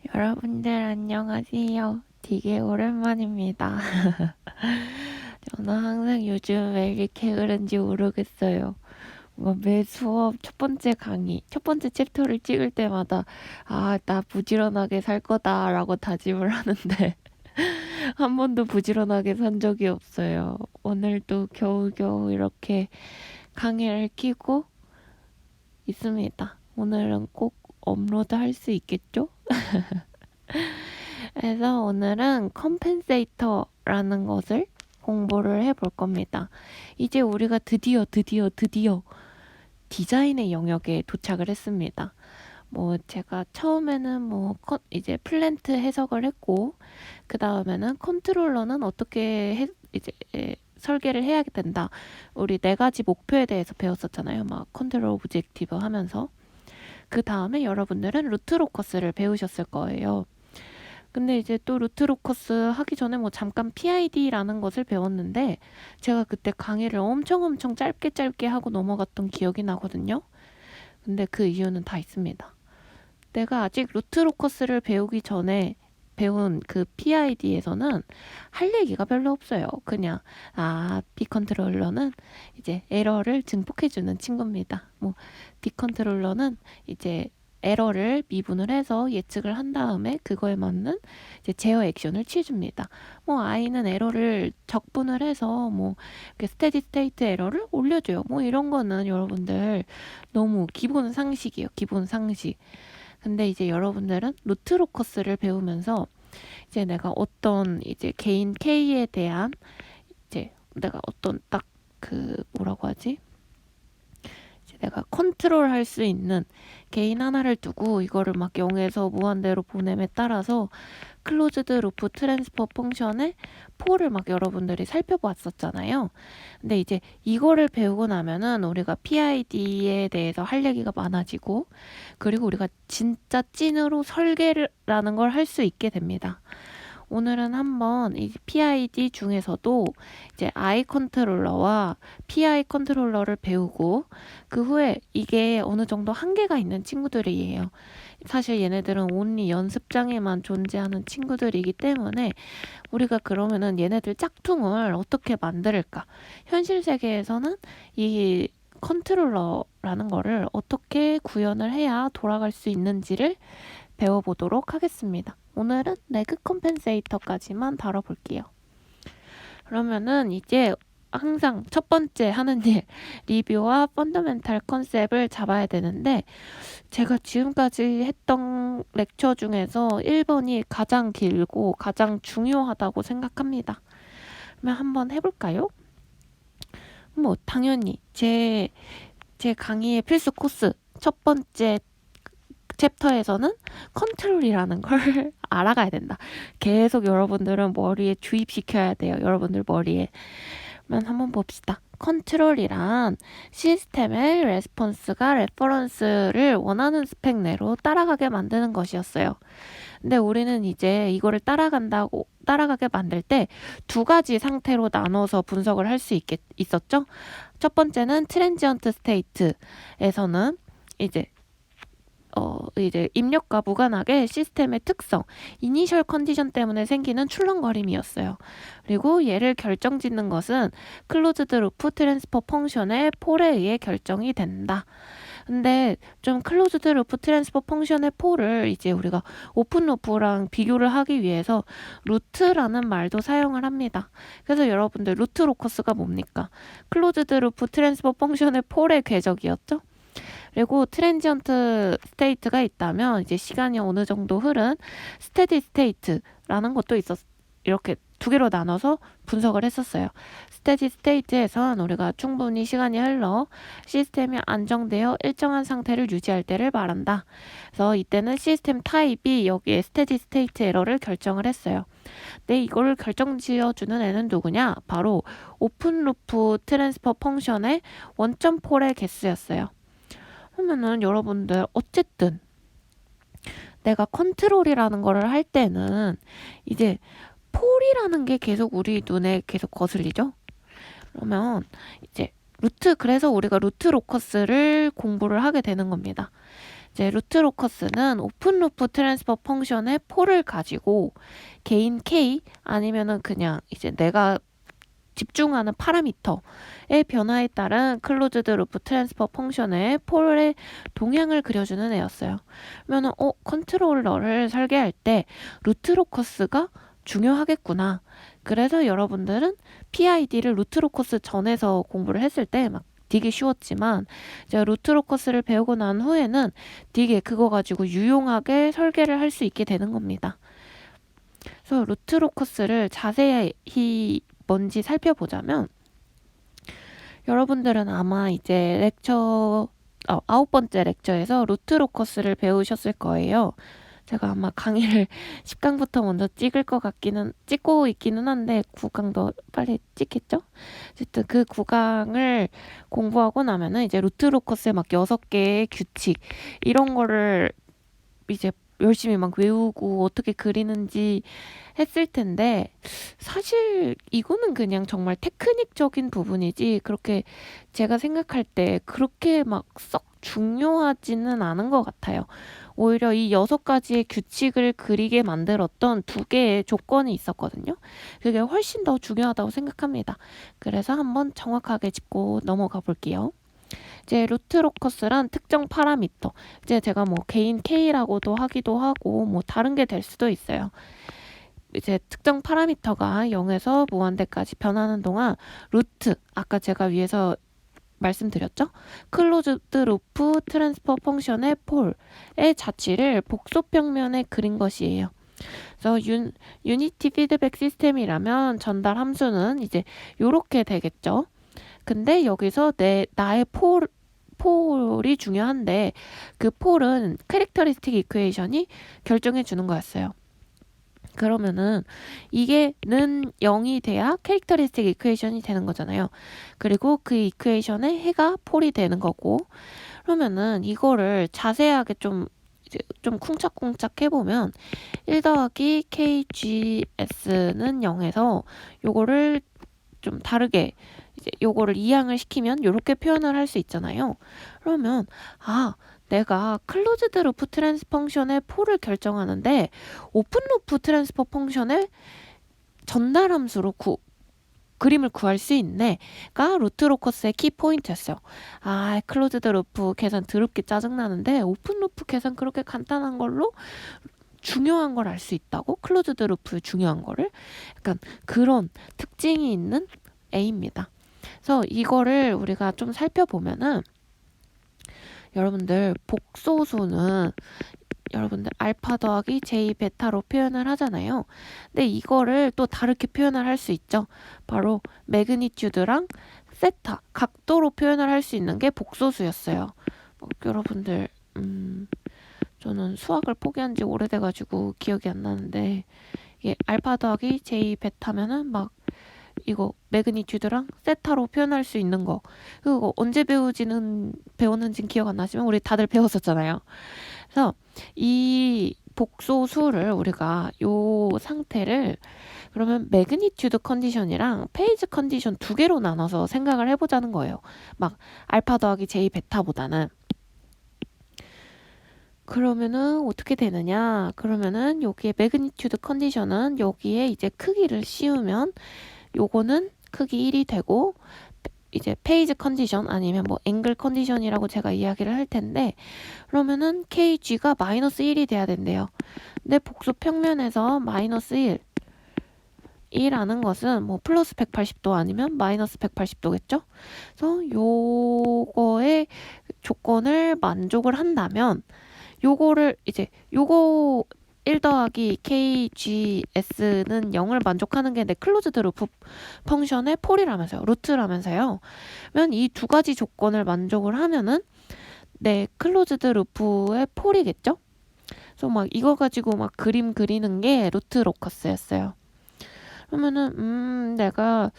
여러분들 안녕하세요. 되게 오랜만입니다. 저는 항상 요즘 왜 이렇게 그런지 모르겠어요. 뭔가 매 수업 첫 번째 강의, 첫 번째 챕터를 찍을 때마다 나 부지런하게 살 거다라고 다짐을 하는데 한 번도 부지런하게 산 적이 없어요. 오늘도 겨우겨우 이렇게 강의를 키고 있습니다. 오늘은 꼭 업로드 할 수 있겠죠? 그래서 오늘은 컴펜세이터라는 것을 공부를 해볼 겁니다. 이제 우리가 드디어 디자인의 영역에 도착을 했습니다. 제가 처음에는 이제 플랜트 해석을 했고, 그 다음에는 컨트롤러는 어떻게 이제 설계를 해야 된다. 우리 네 가지 목표에 대해서 배웠었잖아요. 막 컨트롤 오브젝티브 하면서. 그 다음에 여러분들은 루트 로커스를 배우셨을 거예요. 근데 이제 또 루트 로커스 하기 전에 잠깐 PID라는 것을 배웠는데 제가 그때 강의를 엄청 짧게 하고 넘어갔던 기억이 나거든요. 근데 그 이유는 다 있습니다. 내가 아직 루트 로커스를 배우기 전에 배운 그 PID에서는 할 얘기가 별로 없어요. 그냥 B 컨트롤러는 이제 에러를 증폭해주는 친구입니다. D 컨트롤러는 이제 에러를 미분을 해서 예측을 한 다음에 그거에 맞는 이제 제어 액션을 취해줍니다. I는 에러를 적분을 해서 스테디 스테이트 에러를 올려줘요. 이런 거는 여러분들 너무 기본 상식이에요. 기본 상식. 근데 이제 여러분들은 루트 로커스를 배우면서 이제 내가 어떤 이제 개인 K에 대한 이제 내가 어떤 딱 뭐라고 하지? 이제 내가 컨트롤 할 수 있는 개인 하나를 두고 이거를 막 0에서 무한대로 보냄에 따라서 클로즈드 루프 트랜스퍼 펑션의 폴을 막 여러분들이 살펴봤었잖아요. 근데 이제 이거를 배우고 나면은 우리가 PID에 대해서 할 얘기가 많아지고 그리고 우리가 진짜 찐으로 설계라는 걸 할 수 있게 됩니다. 오늘은 한번 이 PID 중에서도 이제 I 컨트롤러와 PI 컨트롤러를 배우고 그 후에 이게 어느 정도 한계가 있는 친구들이에요. 사실 얘네들은 온리 연습장에만 존재하는 친구들이기 때문에 우리가 그러면은 얘네들 짝퉁을 어떻게 만들까? 현실 세계에서는 이 컨트롤러라는 거를 어떻게 구현을 해야 돌아갈 수 있는지를 배워보도록 하겠습니다. 오늘은 레그 컴펜세이터까지만 다뤄볼게요. 그러면은 이제 항상 첫 번째 하는 일, 리뷰와 펀더멘탈 컨셉을 잡아야 되는데 제가 지금까지 했던 렉처 중에서 1번이 가장 길고 가장 중요하다고 생각합니다. 그러면 한번 해볼까요? 당연히 제 강의의 필수 코스 첫 번째 챕터에서는 컨트롤이라는 걸 알아가야 된다. 계속 여러분들은 머리에 주입시켜야 돼요. 여러분들 머리에. 그러면 한번 봅시다. 컨트롤이란 시스템의 레스폰스가 레퍼런스를 원하는 스펙 내로 따라가게 만드는 것이었어요. 근데 우리는 이제 이거를 따라가게 만들 때 두 가지 상태로 나눠서 분석을 할 수 있었죠. 첫 번째는 트랜지언트 스테이트에서는 이제 입력과 무관하게 시스템의 특성, 이니셜 컨디션 때문에 생기는 출렁거림이었어요. 그리고 얘를 결정짓는 것은 클로즈드 루프 트랜스퍼 펑션의 폴에 의해 결정이 된다. 근데 좀 클로즈드 루프 트랜스퍼 펑션의 폴을 이제 우리가 오픈 루프랑 비교를 하기 위해서 루트라는 말도 사용을 합니다. 그래서 여러분들 루트 로커스가 뭡니까? 클로즈드 루프 트랜스퍼 펑션의 폴의 궤적이었죠? 그리고 트랜지언트 스테이트가 있다면 이제 시간이 어느 정도 흐른 스테디 스테이트라는 것도 이렇게 두 개로 나눠서 분석을 했었어요. 스테디 스테이트에선 우리가 충분히 시간이 흘러 시스템이 안정되어 일정한 상태를 유지할 때를 말한다. 그래서 이때는 시스템 타입이 여기에 스테디 스테이트 에러를 결정을 했어요. 근데 이거를 결정지어주는 애는 누구냐? 바로 오픈 루프 트랜스퍼 펑션의 원점 폴의 개수였어요. 그러면은 여러분들 어쨌든 내가 컨트롤이라는 거를 할 때는 이제 폴이라는 게 계속 우리 눈에 계속 거슬리죠. 그러면 이제 그래서 우리가 루트 로커스를 공부를 하게 되는 겁니다. 이제 루트 로커스는 오픈 루프 트랜스퍼 펑션의 폴을 가지고 개인 K 아니면은 그냥 이제 내가 집중하는 파라미터의 변화에 따른 클로즈드 루프 트랜스퍼 펑션의 폴의 동향을 그려주는 애였어요. 그러면은 컨트롤러를 설계할 때 루트 로커스가 중요하겠구나. 그래서 여러분들은 PID를 루트 로커스 전에서 공부를 했을 때 막 되게 쉬웠지만 이제 루트 로커스를 배우고 난 후에는 되게 그거 가지고 유용하게 설계를 할 수 있게 되는 겁니다. 그래서 루트 로커스를 자세히 뭔지 살펴보자면 여러분들은 아마 이제 렉처 9번째 렉처에서 루트 로커스를 배우셨을 거예요. 제가 아마 강의를 10강부터 먼저 찍고 있기는 한데 9강도 빨리 찍겠죠? 어쨌든 그 9강을 공부하고 나면은 이제 루트 로커스의 막 6개의 규칙 이런 거를 이제 열심히 막 외우고 어떻게 그리는지 했을 텐데 사실 이거는 그냥 정말 테크닉적인 부분이지 그렇게 제가 생각할 때 그렇게 막 썩 중요하지는 않은 것 같아요. 오히려 이 6가지의 규칙을 그리게 만들었던 2개의 조건이 있었거든요. 그게 훨씬 더 중요하다고 생각합니다. 그래서 한번 정확하게 짚고 넘어가 볼게요. 이제 루트 로커스란 특정 파라미터. 이제 제가 뭐 개인 K라고도 하기도 하고 뭐 다른 게 될 수도 있어요. 이제 특정 파라미터가 0에서 무한대까지 변하는 동안 루트, 아까 제가 위에서 말씀드렸죠? 클로즈드 루프 트랜스퍼 펑션의 폴의 자취를 복소평면에 그린 것이에요. 그래서 유니티 피드백 시스템이라면 전달 함수는 이제 요렇게 되겠죠. 근데 여기서 나의 폴이 중요한데 그 폴은 캐릭터리스틱 이퀘이션이 결정해 주는 거였어요. 그러면은 이게는 0이 돼야 캐릭터리스틱 이퀘이션이 되는 거잖아요. 그리고 그 이퀘이션의 해가 폴이 되는 거고 그러면은 이거를 자세하게 좀 쿵짝쿵짝 해보면 1 더하기 KGS는 0에서 요거를 좀 다르게 이제 요거를 이항을 시키면 요렇게 표현을 할 수 있잖아요. 그러면 내가 클로즈드 루프 트랜스 펑션의 폴을 결정하는데 오픈 루프 트랜스퍼 펑션의 전달 함수로 그림을 구할 수 있네가 루트 로커스의 키 포인트였어요. 클로즈드 루프 계산 더럽게 짜증나는데 오픈 루프 계산 그렇게 간단한 걸로 중요한 걸 알 수 있다고? 클로즈드 루프 중요한 거를? 약간 그런 특징이 있는 A입니다. 그래서 이거를 우리가 좀 살펴보면은 여러분들 복소수는 여러분들 알파 더하기 J 베타로 표현을 하잖아요. 근데 이거를 또 다르게 표현을 할 수 있죠. 바로 매그니튜드랑 세타, 각도로 표현을 할 수 있는 게 복소수였어요. 여러분들 저는 수학을 포기한 지 오래돼가지고 기억이 안 나는데 이게 알파 더하기 J 베타면은 막 이거 매그니튜드랑 세타로 표현할 수 있는 거 그거 언제 배웠는지는 기억 안 나지만 우리 다들 배웠었잖아요. 그래서 이 복소수를 우리가 요 상태를 그러면 매그니튜드 컨디션이랑 페이지 컨디션 2개로 나눠서 생각을 해보자는 거예요. 막 알파 더하기 J 베타보다는. 그러면은 어떻게 되느냐? 그러면은 여기에 매그니튜드 컨디션은 여기에 이제 크기를 씌우면 요거는 크기 1이 되고 이제 페이지 컨디션 아니면 뭐 앵글 컨디션이라고 제가 이야기를 할 텐데 그러면은 KG가 마이너스 1이 돼야 된대요. 근데 복수 평면에서 마이너스 1이라는 것은 뭐 플러스 180도 아니면 마이너스 180도겠죠? 그래서 요거의 조건을 만족을 한다면 요거를 이제 요거 1 더하기 KGS는 0을 만족하는 게 내 클로즈드 루프 펑션의 폴이라면서요. 루트라면서요. 그러면 이 2가지 조건을 만족을 하면은 내 클로즈드 루프의 폴이겠죠? 그래서 막 이거 가지고 막 그림 그리는 게 루트 로커스였어요. 그러면은 내가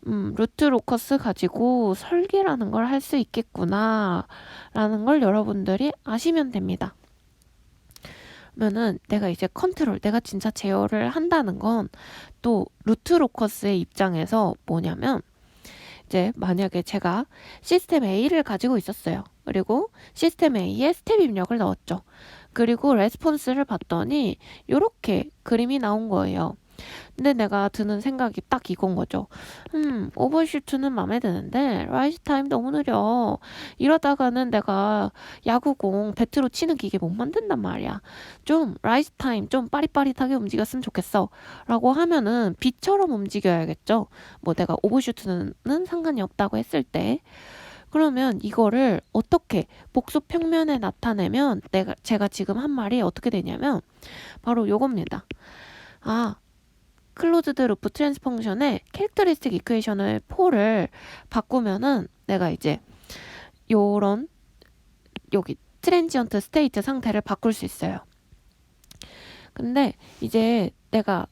루트 로커스 가지고 설계라는 걸 할 수 있겠구나 라는 걸 여러분들이 아시면 됩니다. 그러면은 내가 이제 내가 진짜 제어를 한다는 건 또 루트 로커스의 입장에서 뭐냐면 이제 만약에 제가 시스템 A를 가지고 있었어요. 그리고 시스템 A에 스텝 입력을 넣었죠. 그리고 레스폰스를 봤더니 이렇게 그림이 나온 거예요. 근데 내가 드는 생각이 딱 이건 거죠. 오버슈트는 마음에 드는데 라이즈 타임 너무 느려. 이러다가는 내가 야구공 배트로 치는 기계 못 만든단 말이야. 좀 라이즈 타임 좀 빠릿빠릿하게 움직였으면 좋겠어. 라고 하면은 B처럼 움직여야겠죠. 뭐 내가 오버슈트는 상관이 없다고 했을 때. 그러면 이거를 어떻게 복수 평면에 나타내면 제가 지금 한 말이 어떻게 되냐면 바로 요겁니다. 클로즈드 루프 트랜스 펑션의 캐릭터리스틱 이퀘이션을 4를 바꾸면은 내가 이제 요런 여기 트랜지언트 스테이트 상태를 바꿀 수 있어요. 근데 이제 내가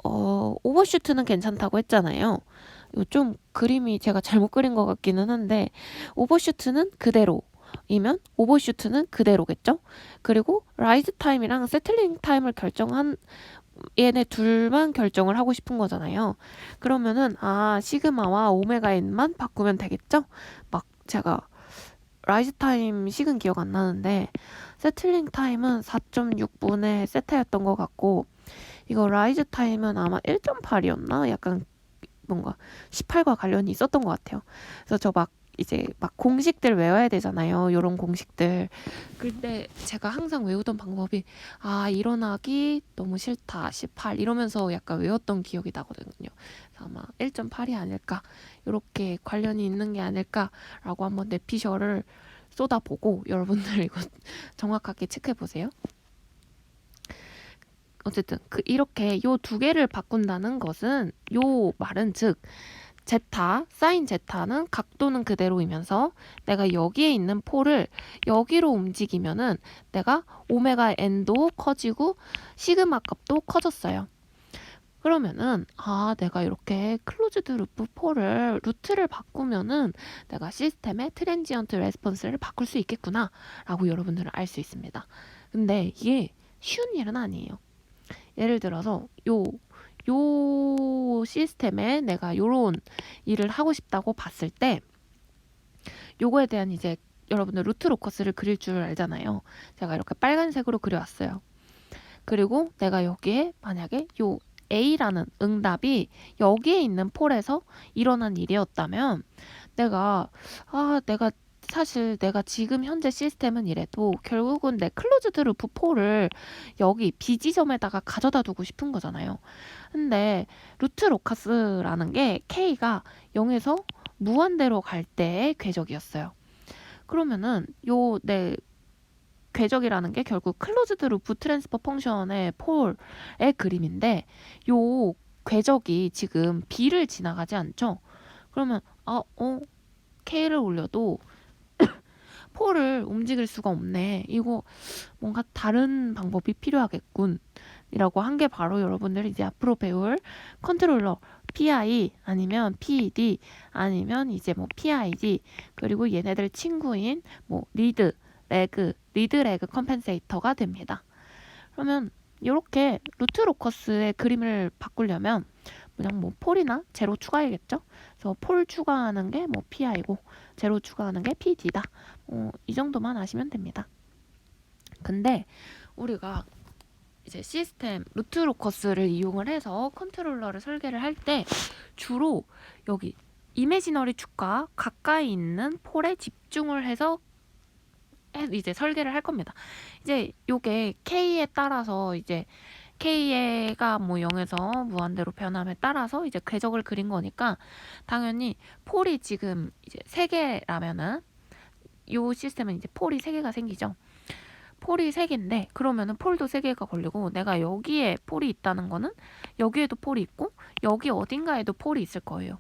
오버슈트는 괜찮다고 했잖아요. 이거 좀 그림이 제가 잘못 그린 것 같기는 한데 오버슈트는 그대로이면 오버슈트는 그대로겠죠? 그리고 라이즈 타임이랑 세틀링 타임을 결정한 얘네 둘만 결정을 하고 싶은 거잖아요. 그러면은 시그마와 오메가 n만 바꾸면 되겠죠? 막 제가 라이즈 타임 식은 기억 안 나는데 세틀링 타임은 4.6분의 세타였던 것 같고 이거 라이즈 타임은 아마 1.8이었나? 약간 뭔가 18과 관련이 있었던 것 같아요. 그래서 저 이제 공식들 외워야 되잖아요. 요런 공식들. 근데 제가 항상 외우던 방법이 일어나기 너무 싫다 18 이러면서 약간 외웠던 기억이 나거든요. 그래서 아마 1.8이 아닐까 이렇게 관련이 있는 게 아닐까라고 한번 내피셜을 쏟아보고 여러분들 이거 정확하게 체크해 보세요. 어쨌든 이렇게 요 두 개를 바꾼다는 것은 요 말은 즉 제타, 사인 제타는 각도는 그대로이면서 내가 여기에 있는 폴을 여기로 움직이면은 내가 오메가 n도 커지고 시그마 값도 커졌어요. 그러면은 내가 이렇게 클로즈드 루프 폴을 루트를 바꾸면은 내가 시스템의 트랜지언트 레스폰스를 바꿀 수 있겠구나 라고 여러분들은 알 수 있습니다. 근데 이게 쉬운 일은 아니에요. 예를 들어서 요 시스템에 내가 요런 일을 하고 싶다고 봤을 때 요거에 대한 이제 여러분들 루트 로커스를 그릴 줄 알잖아요. 제가 이렇게 빨간색으로 그려왔어요. 그리고 내가 여기에 만약에 요 A라는 응답이 여기에 있는 폴에서 일어난 일이었다면 내가 사실 내가 지금 현재 시스템은 이래도 결국은 내 클로즈드 루프 폴을 여기 B 지점에다가 가져다 두고 싶은 거잖아요. 근데 루트 로카스라는 게 K가 0에서 무한대로 갈 때의 궤적이었어요. 그러면은 내 궤적이라는 게 결국 클로즈드 루프 트랜스퍼 펑션의 폴의 그림인데 요 궤적이 지금 B를 지나가지 않죠? 그러면 K를 올려도 폴을 움직일 수가 없네. 이거 뭔가 다른 방법이 필요하겠군. 이라고 한 게 바로 여러분들이 이제 앞으로 배울 컨트롤러 PI 아니면 PED 아니면 이제 뭐 PID 그리고 얘네들 친구인 뭐 리드 레그 컴펜세이터가 됩니다. 그러면 이렇게 루트 로커스의 그림을 바꾸려면 그냥 뭐 폴이나 제로 추가해야겠죠. 그래서 폴 추가하는 게 뭐 PI고 제로 추가하는 게 PD다. 이 정도만 아시면 됩니다. 근데 우리가 이제 시스템 루트 로커스를 이용을 해서 컨트롤러를 설계를 할 때 주로 여기 이미지너리 축과 가까이 있는 폴에 집중을 해서 이제 설계를 할 겁니다. 이제 요게 K에 따라서 이제 K가 뭐 0에서 무한대로 변함에 따라서 이제 궤적을 그린 거니까 당연히 폴이 지금 이제 3개라면은 요 시스템은 이제 폴이 3개가 생기죠. 폴이 3개인데 그러면은 폴도 3개가 걸리고 내가 여기에 폴이 있다는 거는 여기에도 폴이 있고 여기 어딘가에도 폴이 있을 거예요.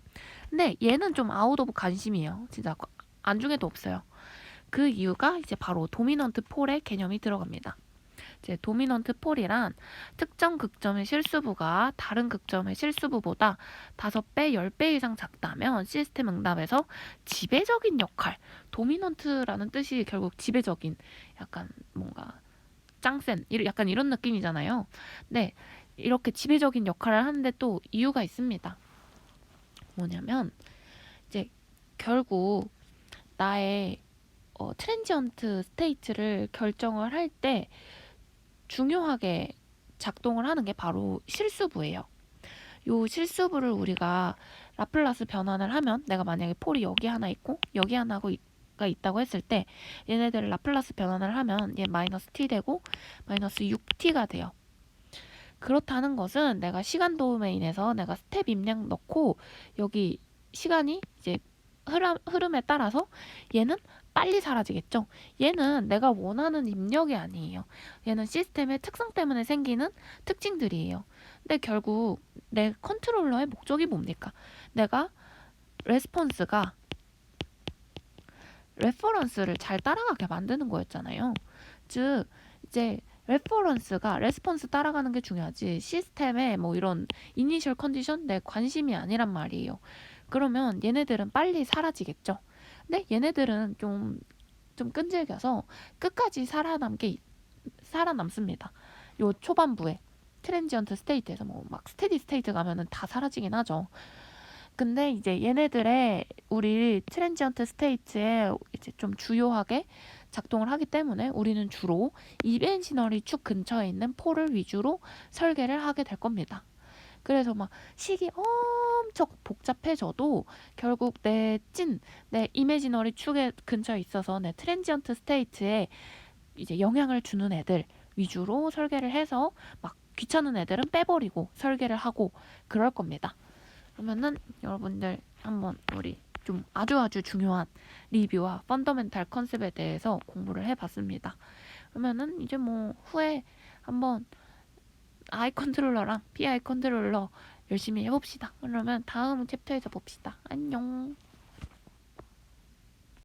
근데 얘는 좀 아웃 오브 관심이에요. 진짜 안중에도 없어요. 그 이유가 이제 바로 도미넌트 폴의 개념이 들어갑니다. 이제 도미넌트 폴이란 특정 극점의 실수부가 다른 극점의 실수부보다 5배, 10배 이상 작다면 시스템 응답에서 지배적인 역할, 도미넌트라는 뜻이 결국 지배적인 약간 뭔가 짱센 약간 이런 느낌이잖아요. 네, 이렇게 지배적인 역할을 하는데 또 이유가 있습니다. 뭐냐면 결국 나의 트랜지언트 스테이트를 결정을 할 때 중요하게 작동을 하는 게 바로 실수부예요. 요 실수부를 우리가 라플라스 변환을 하면, 내가 만약에 폴이 여기 하나 있고 여기 하나가 있다고 했을 때 얘네들을 라플라스 변환을 하면 얘 마이너스 t 되고 마이너스 6t가 돼요. 그렇다는 것은 내가 시간 도메인에서 내가 스텝 입력 넣고 여기 시간이 이제 흐름에 따라서 얘는 빨리 사라지겠죠. 얘는 내가 원하는 입력이 아니에요. 얘는 시스템의 특성 때문에 생기는 특징들이에요. 근데 결국 내 컨트롤러의 목적이 뭡니까? 내가 레스폰스가 레퍼런스를 잘 따라가게 만드는 거였잖아요. 즉 이제 레스폰스 따라가는 게 중요하지, 시스템의 뭐 이런 이니셜 컨디션 내 관심이 아니란 말이에요. 그러면 얘네들은 빨리 사라지겠죠. 근데 얘네들은 좀 끈질겨서 끝까지 살아남습니다. 요 초반부에 트랜지언트 스테이트에서 뭐 막 스테디 스테이트 가면은 다 사라지긴 하죠. 근데 이제 얘네들의 우리 트랜지언트 스테이트에 이제 좀 주요하게 작동을 하기 때문에 우리는 주로 이벤시너리 축 근처에 있는 폴을 위주로 설계를 하게 될 겁니다. 그래서 막 식이 엄청 복잡해져도 결국 내 이매지너리 축의 근처에 있어서 내 트랜지언트 스테이트에 이제 영향을 주는 애들 위주로 설계를 해서 막 귀찮은 애들은 빼버리고 설계를 하고 그럴 겁니다. 그러면은 여러분들 한번 우리 좀 아주 중요한 리뷰와 펀더멘탈 컨셉에 대해서 공부를 해봤습니다. 그러면은 이제 뭐 후에 한번 아이 컨트롤러랑 PI 컨트롤러 열심히 해봅시다. 그러면 다음 챕터에서 봅시다. 안녕.